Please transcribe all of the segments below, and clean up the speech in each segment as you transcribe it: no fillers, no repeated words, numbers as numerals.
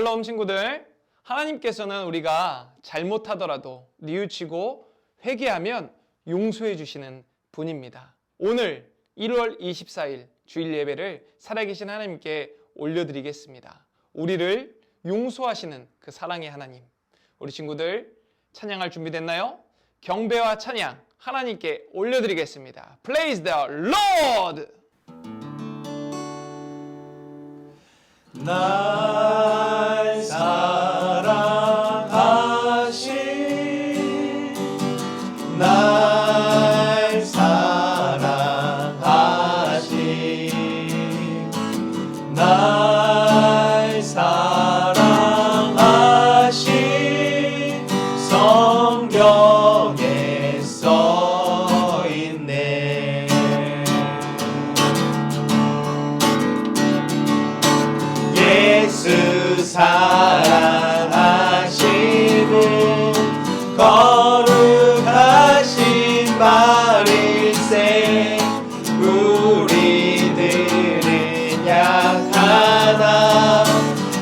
샬롬 친구들, 하나님께서는 우리가 잘못하더라도 뉘우치고 회개하면 용서해 주시는 분입니다. 오늘 1월 24일 주일 예배를 살아계신 하나님께 올려드리겠습니다. 우리를 용서하시는 그 사랑의 하나님, 우리 친구들 찬양할 준비됐나요? 경배와 찬양 하나님께 올려드리겠습니다. Praise the Lord! 날 사랑하신 날 사랑하신 날 사랑하신 성경에 써있네. 예수 사랑하시는 거룩하신 말일세. 우리들은 약하나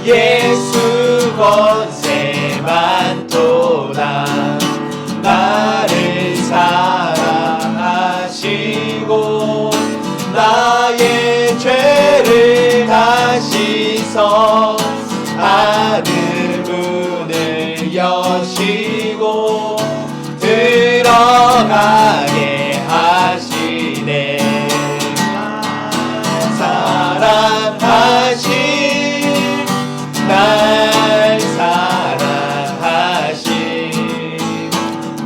예수 권세만 도다. 나를 사랑하시고 나의 죄를 다시서 하늘 문을 여시고 들어가게 하시네. 사랑하신 날 사랑하신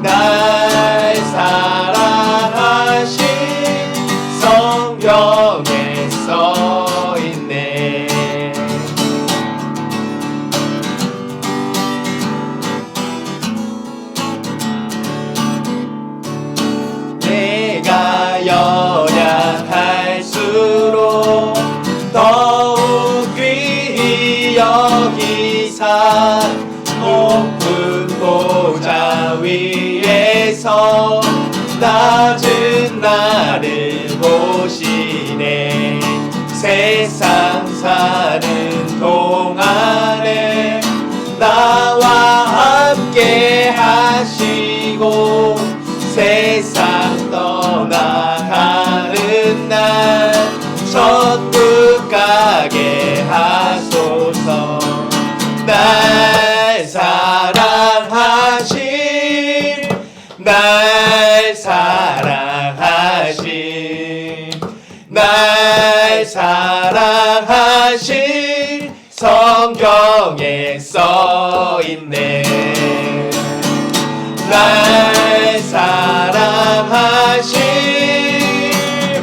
날 사랑하신 성경에 써있네. 내가 연약할수록 더욱 귀히 여기사 높은 보좌 위에서 낮은 나를 보시네. 세상 사는 동안에 나와 함께 하시고 세상 떠나가는 날 천국 가게 하소서. 날 사랑하신 날 사랑하신 날 사랑하신 성경에 써있네. 날 사랑하신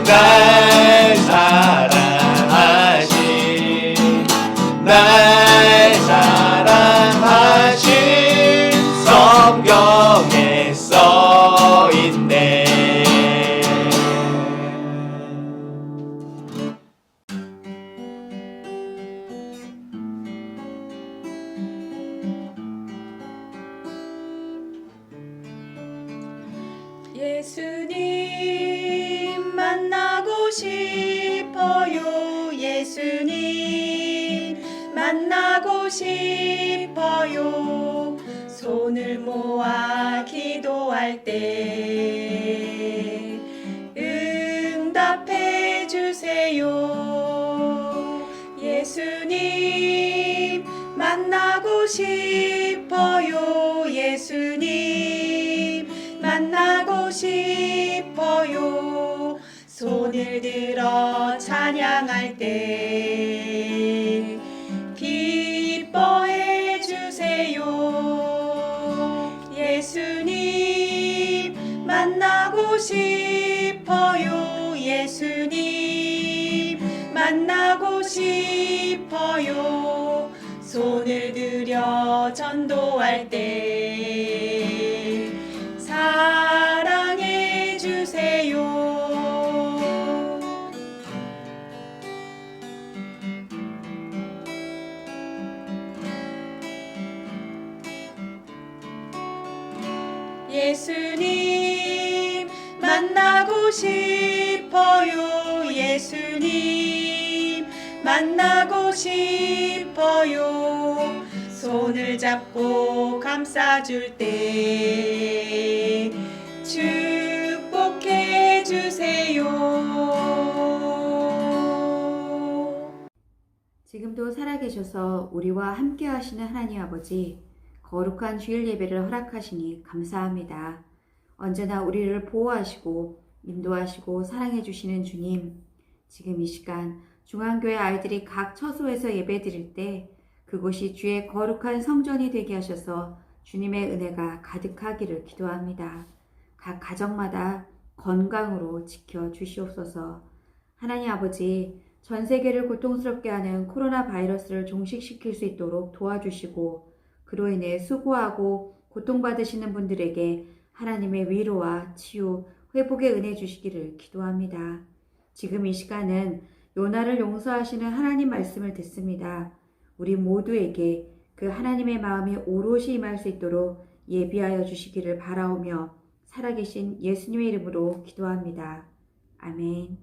날 사랑하신 날 사랑하신 성경에 써있네. 예수님 만나고 싶어요. 예수님 만나고 싶어요. 손을 모아 기도할 때 응답해 주세요. 예수님 만나고 싶어요. 예수님 만나고 싶어요. 손을 들어 찬양할 때 기뻐해 주세요. 예수님 만나고 싶어요. 예수님 만나고 싶어요. 손을 들여 전도할 때 사랑해 주세요. 예수님 만나고 싶어요. 예수님 만나고 싶어요. 손을 잡고 감싸줄 때 축복해 주세요. 지금도 살아계셔서 우리와 함께 하시는 하나님 아버지, 거룩한 주일 예배를 허락하시니 감사합니다. 언제나 우리를 보호하시고 인도하시고 사랑해 주시는 주님, 지금 이 시간 중앙교회 아이들이 각 처소에서 예배 드릴 때 그곳이 주의 거룩한 성전이 되게 하셔서 주님의 은혜가 가득하기를 기도합니다. 각 가정마다 건강으로 지켜 주시옵소서. 하나님 아버지, 전 세계를 고통스럽게 하는 코로나 바이러스를 종식시킬 수 있도록 도와주시고 그로 인해 수고하고 고통받으시는 분들에게 하나님의 위로와 치유, 회복의 은혜 주시기를 기도합니다. 지금 이 시간은 요나를 용서하시는 하나님 말씀을 듣습니다. 우리 모두에게 그 하나님의 마음이 오롯이 임할 수 있도록 예비하여 주시기를 바라오며 살아계신 예수님의 이름으로 기도합니다. 아멘.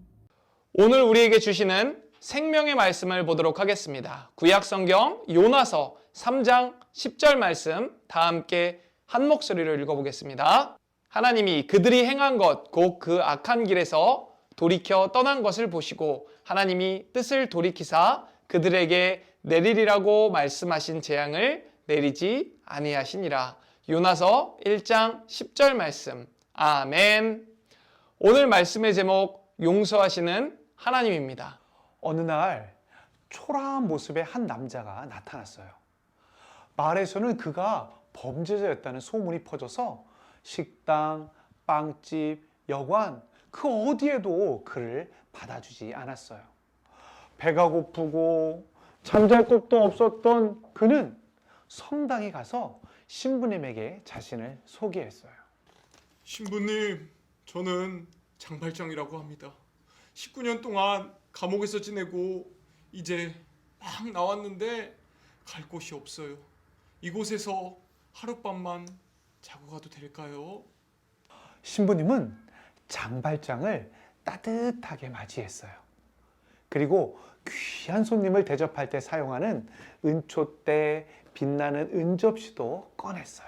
오늘 우리에게 주시는 생명의 말씀을 보도록 하겠습니다. 구약성경 요나서 3장 10절 말씀 다 함께 한 목소리로 읽어보겠습니다. 하나님이 그들이 행한 것 곧 그 악한 길에서 돌이켜 떠난 것을 보시고 하나님이 뜻을 돌이키사 그들에게 내리리라고 말씀하신 재앙을 내리지 아니하시니라. 요나서 1장 10절 말씀. 아멘. 오늘 말씀의 제목 용서하시는 하나님입니다. 어느 날 초라한 모습의 한 남자가 나타났어요. 마을에서는 그가 범죄자였다는 소문이 퍼져서 식당, 빵집, 여관 그 어디에도 그를 받아주지 않았어요. 배가 고프고 잠잘 곳도 없었던 그는 성당에 가서 신부님에게 자신을 소개했어요. 신부님, 저는 장발장이라고 합니다. 19년 동안 감옥에서 지내고 이제 막 나왔는데 갈 곳이 없어요. 이곳에서 하룻밤만 자고 가도 될까요? 신부님은 장발장을 따뜻하게 맞이했어요. 그리고 귀한 손님을 대접할 때 사용하는 은초대, 빛나는 은접시도 꺼냈어요.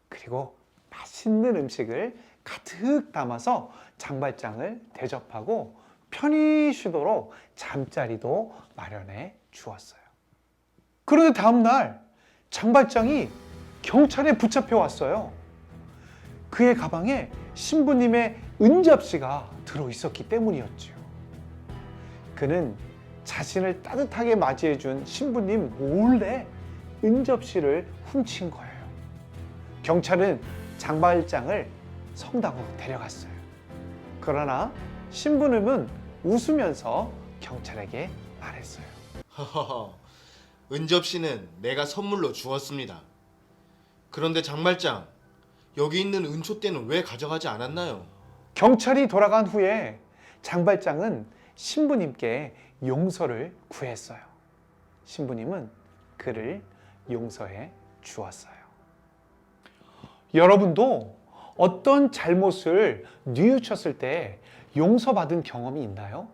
그리고 맛있는 음식을 가득 담아서 장발장을 대접하고 편히 쉬도록 잠자리도 마련해 주었어요. 그런데 다음 날 장발장이 경찰에 붙잡혀 왔어요. 그의 가방에 신부님의 은접시가 들어 있었기 때문이었지요. 그는 자신을 따뜻하게 맞이해 준 신부님 몰래 은접시를 훔친 거예요. 경찰은 장발장을 성당으로 데려갔어요. 그러나 신부님은 웃으면서 경찰에게 말했어요. 허허허, 은접시는 내가 선물로 주었습니다. 그런데 장발장, 여기 있는 은초대는 왜 가져가지 않았나요? 경찰이 돌아간 후에 장발장은 신부님께 용서를 구했어요. 신부님은 그를 용서해 주었어요. 여러분도 어떤 잘못을 뉘우쳤을 때 용서받은 경험이 있나요?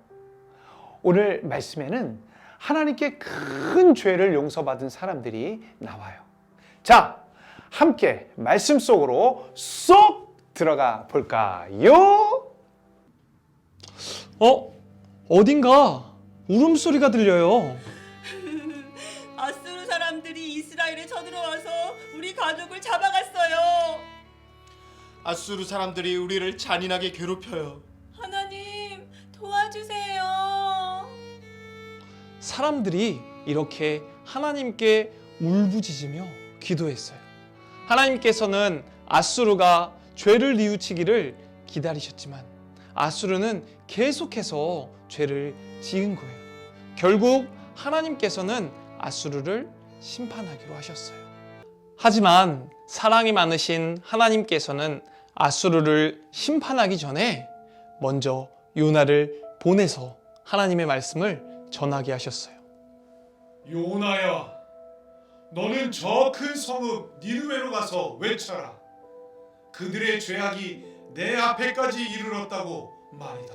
오늘 말씀에는 하나님께 큰 죄를 용서받은 사람들이 나와요. 자, 함께 말씀 속으로 쏙 들어가 볼까요? 어딘가 울음소리가 들려요. 아수르 사람들이 이스라엘에 쳐들어와서 우리 가족을 잡아갔어요. 아수르 사람들이 우리를 잔인하게 괴롭혀요. 하나님, 도와주세요. 사람들이 이렇게 하나님께 울부짖으며 기도했어요. 하나님께서는 아수르가 죄를 뉘우치기를 기다리셨지만 아수르는 계속해서 죄를 지은 거예요. 결국 하나님께서는 아수르를 심판하기로 하셨어요. 하지만 사랑이 많으신 하나님께서는 아수르를 심판하기 전에 먼저 요나를 보내서 하나님의 말씀을 전하게 하셨어요. 요나야, 너는 저 큰 성읍 니느웨로 가서 외쳐라. 그들의 죄악이 내 앞에까지 이르렀다고 말이다.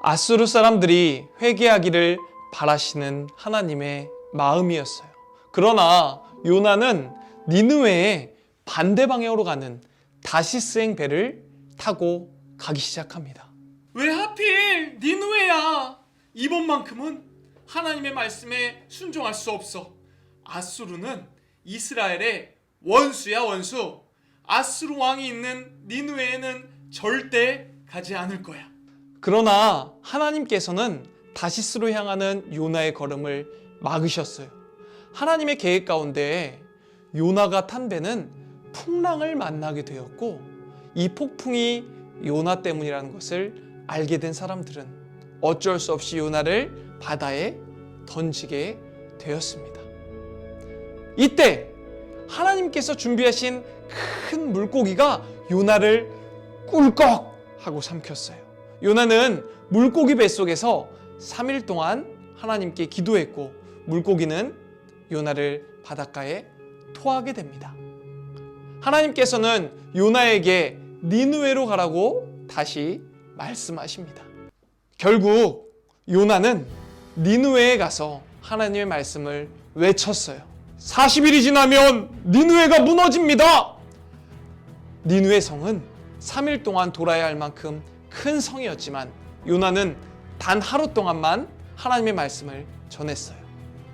아수르 사람들이 회개하기를 바라시는 하나님의 마음이었어요. 그러나 요나는 니느웨의 반대 방향으로 가는 다시스행 배를 타고 가기 시작합니다. 왜 하필 니느웨야? 이번만큼은 하나님의 말씀에 순종할 수 없어. 아수르는 이스라엘의 원수야, 원수. 아수르 왕이 있는 니느웨에는 절대 가지 않을 거야. 그러나 하나님께서는 다시스로 향하는 요나의 걸음을 막으셨어요. 하나님의 계획 가운데 요나가 탄 배는 풍랑을 만나게 되었고, 이 폭풍이 요나 때문이라는 것을 알게 된 사람들은 어쩔 수 없이 요나를 바다에 던지게 되었습니다. 이때 하나님께서 준비하신 큰 물고기가 요나를 꿀꺽 하고 삼켰어요. 요나는 물고기 뱃속에서 3일 동안 하나님께 기도했고, 물고기는 요나를 바닷가에 토하게 됩니다. 하나님께서는 요나에게 니느웨로 가라고 다시 말씀하십니다. 결국 요나는 니느웨에 가서 하나님의 말씀을 외쳤어요. 40일이 지나면 니느웨가 무너집니다. 니느웨 성은 3일 동안 돌아야 할 만큼 큰 성이었지만 요나는 단 하루 동안만 하나님의 말씀을 전했어요.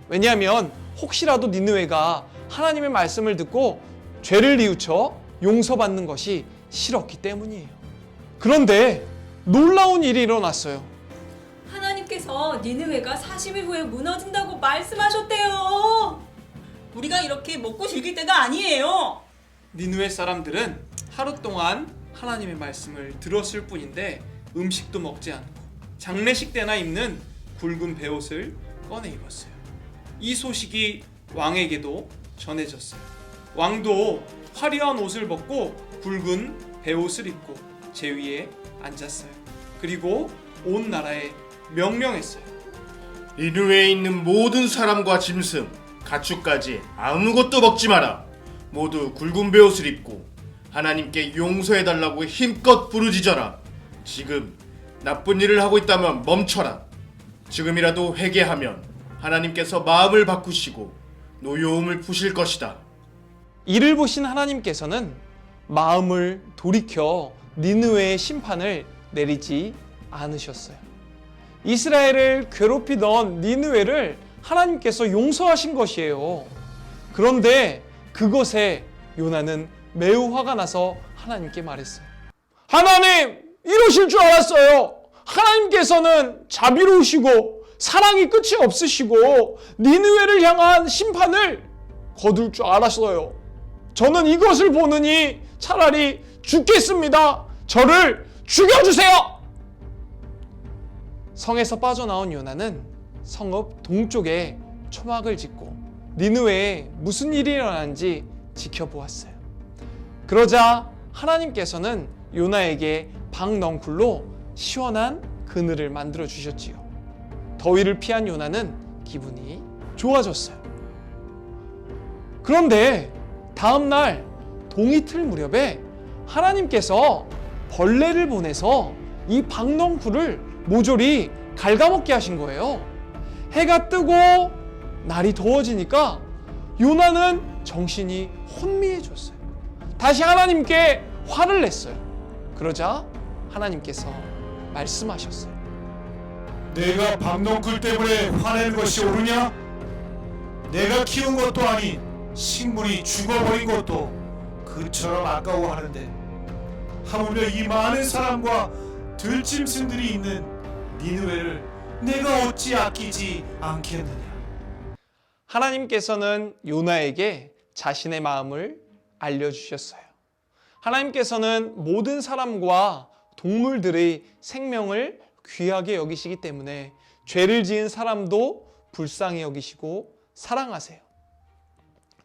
왜냐하면 혹시라도 니느웨가 하나님의 말씀을 듣고 죄를 뉘우쳐 용서받는 것이 싫었기 때문이에요. 그런데 놀라운 일이 일어났어요. 하나님께서 니느웨가 40일 후에 무너진다고 말씀하셨대요. 우리가 이렇게 먹고 즐길 때가 아니에요. 니느웨 사람들은 하루 동안 하나님의 말씀을 들었을 뿐인데 음식도 먹지 않고 장례식 때나 입는 굵은 베옷을 꺼내 입었어요. 이 소식이 왕에게도 전해졌어요. 왕도 화려한 옷을 벗고 굵은 베옷을 입고 제 위에 앉았어요. 그리고 온 나라에 명령했어요. 니느웨에 있는 모든 사람과 짐승, 가축까지 아무것도 먹지 마라. 모두 굵은 베옷을 입고 하나님께 용서해달라고 힘껏 부르짖어라. 지금 나쁜 일을 하고 있다면 멈춰라. 지금이라도 회개하면 하나님께서 마음을 바꾸시고 노여움을 푸실 것이다. 이를 보신 하나님께서는 마음을 돌이켜 니느웨의 심판을 내리지 않으셨어요. 이스라엘을 괴롭히던 니느웨를 하나님께서 용서하신 것이에요. 그런데 그것에 요나는 매우 화가 나서 하나님께 말했어요. 하나님, 이러실 줄 알았어요. 하나님께서는 자비로우시고 사랑이 끝이 없으시고 니느웨를 향한 심판을 거둘 줄 알았어요. 저는 이것을 보느니 차라리 죽겠습니다. 저를 죽여주세요. 성에서 빠져나온 요나는 성읍 동쪽에 초막을 짓고 니느웨에 무슨 일이 일어나는지 지켜보았어요. 그러자 하나님께서는 요나에게 박넝쿨로 시원한 그늘을 만들어 주셨지요. 더위를 피한 요나는 기분이 좋아졌어요. 그런데 다음날 동이틀 무렵에 하나님께서 벌레를 보내서 이 박넝쿨을 모조리 갉아먹게 하신 거예요. 해가 뜨고 날이 더워지니까 요나는 정신이 혼미해졌어요. 다시 하나님께 화를 냈어요. 그러자 하나님께서 말씀하셨어요. 내가 박넝쿨 때문에 화내는 것이 옳으냐? 내가 키운 것도 아닌 식물이 죽어버린 것도 그처럼 아까워하는데 하물며 이 많은 사람과 들짐승들이 있는 니느웨를 내가 어찌 아끼지 않겠느냐? 하나님께서는 요나에게 자신의 마음을 알려주셨어요. 하나님께서는 모든 사람과 동물들의 생명을 귀하게 여기시기 때문에 죄를 지은 사람도 불쌍히 여기시고 사랑하세요.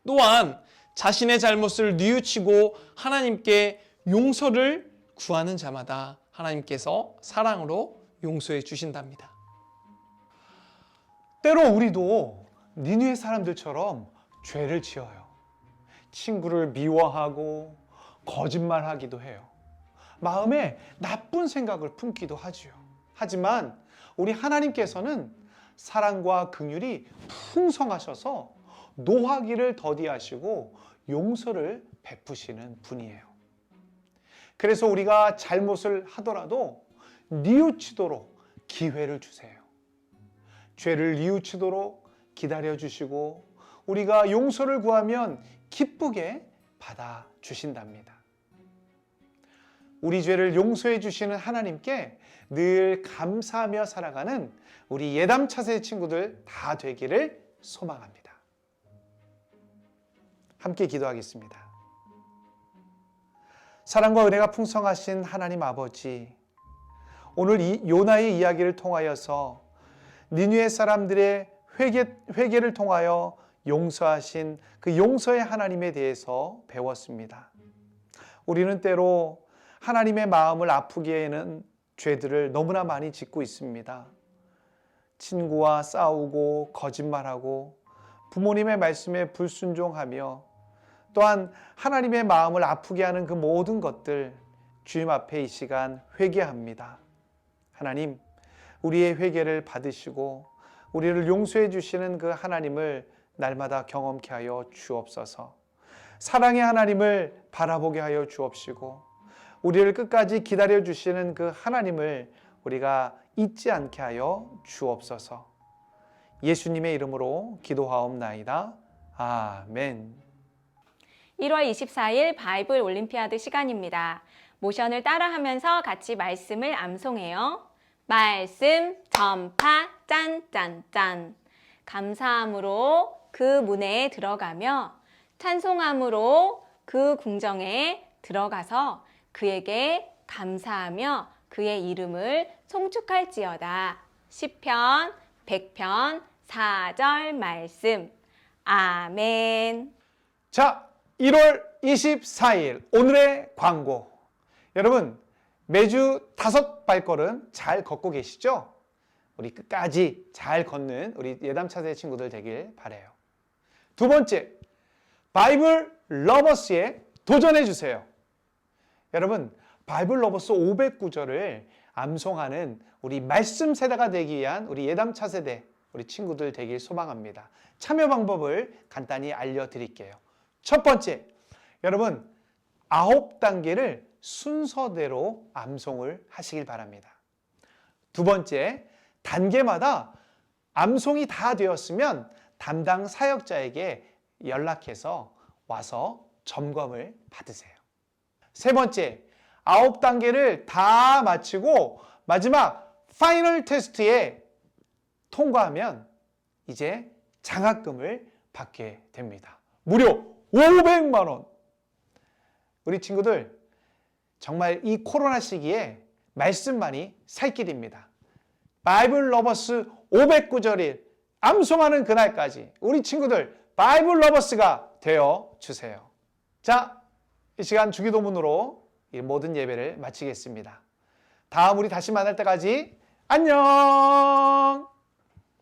또한 자신의 잘못을 뉘우치고 하나님께 용서를 구하는 자마다 하나님께서 사랑으로 용서해 주신답니다. 때로 우리도 니느웨 사람들처럼 죄를 지어요. 친구를 미워하고 거짓말하기도 해요. 마음에 나쁜 생각을 품기도 하지요. 하지만 우리 하나님께서는 사랑과 긍휼이 풍성하셔서 노하기를 더디하시고 용서를 베푸시는 분이에요. 그래서 우리가 잘못을 하더라도 뉘우치도록 기회를 주세요. 죄를 뉘우치도록 기다려주시고 우리가 용서를 구하면 기쁘게 받아주신답니다. 우리 죄를 용서해 주시는 하나님께 늘 감사하며 살아가는 우리 예담 차세 친구들 다 되기를 소망합니다. 함께 기도하겠습니다. 사랑과 은혜가 풍성하신 하나님 아버지, 오늘 이 요나의 이야기를 통하여서 니느웨 사람들의 회개를 통하여 용서하신 그 용서의 하나님에 대해서 배웠습니다. 우리는 때로 하나님의 마음을 아프게 하는 죄들을 너무나 많이 짓고 있습니다. 친구와 싸우고 거짓말하고 부모님의 말씀에 불순종하며 또한 하나님의 마음을 아프게 하는 그 모든 것들 주님 앞에 이 시간 회개합니다. 하나님, 우리의 회개를 받으시고 우리를 용서해 주시는 그 하나님을 날마다 경험케 하여 주옵소서. 사랑의 하나님을 바라보게 하여 주옵시고 우리를 끝까지 기다려 주시는 그 하나님을 우리가 잊지 않게 하여 주옵소서. 예수님의 이름으로 기도하옵나이다. 아멘. 1월 24일 바이블 올림피아드 시간입니다. 모션을 따라하면서 같이 말씀을 암송해요. 말씀 전파 짠짠짠. 감사함으로 그 문에 들어가며 찬송함으로 그 궁정에 들어가서 그에게 감사하며 그의 이름을 송축할지어다. 시편 100편 4절 말씀. 아멘. 자, 1월 24일 오늘의 광고. 여러분, 매주 5발걸음 잘 걷고 계시죠? 우리 끝까지 잘 걷는 우리 예담 차세 친구들 되길 바라요. 두 번째, 바이블 러버스에 도전해 주세요. 여러분, 바이블 러버스 500구절을 암송하는 우리 말씀 세대가 되기 위한 우리 예담 차세대 우리 친구들 되길 소망합니다. 참여 방법을 간단히 알려드릴게요. 첫 번째, 여러분 9단계를 순서대로 암송을 하시길 바랍니다. 두 번째, 단계마다 암송이 다 되었으면 담당 사역자에게 연락해서 와서 점검을 받으세요. 세 번째, 9단계를 다 마치고 마지막 파이널 테스트에 통과하면 이제 장학금을 받게 됩니다. 무려 500만 원. 우리 친구들 정말 이 코로나 시기에 말씀만이 살 길입니다. 바이블 러버스 509절일 암송하는 그날까지 우리 친구들 바이블 러버스가 되어 주세요. 자, 이 시간 주기도문으로 이 모든 예배를 마치겠습니다. 다음 우리 다시 만날 때까지 안녕.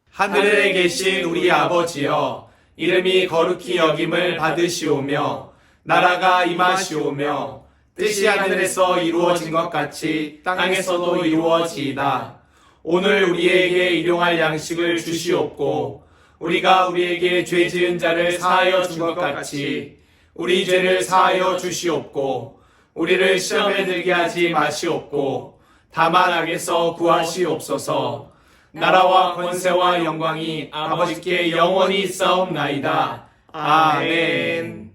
하늘에 계신 우리 아버지여, 이름이 거룩히 여김을 받으시오며 나라가 임하시오며 뜻이 하늘에서 이루어진 것 같이 땅에서도 이루어지이다. 오늘 우리에게 일용할 양식을 주시옵고 우리가 우리에게 죄 지은 자를 사하여 준 것 같이 우리 죄를 사하여 주시옵고 우리를 시험에 들게 하지 마시옵고 다만 악에서 구하시옵소서. 나라와 권세와 영광이 아버지께 영원히 있사옵나이다. 아멘.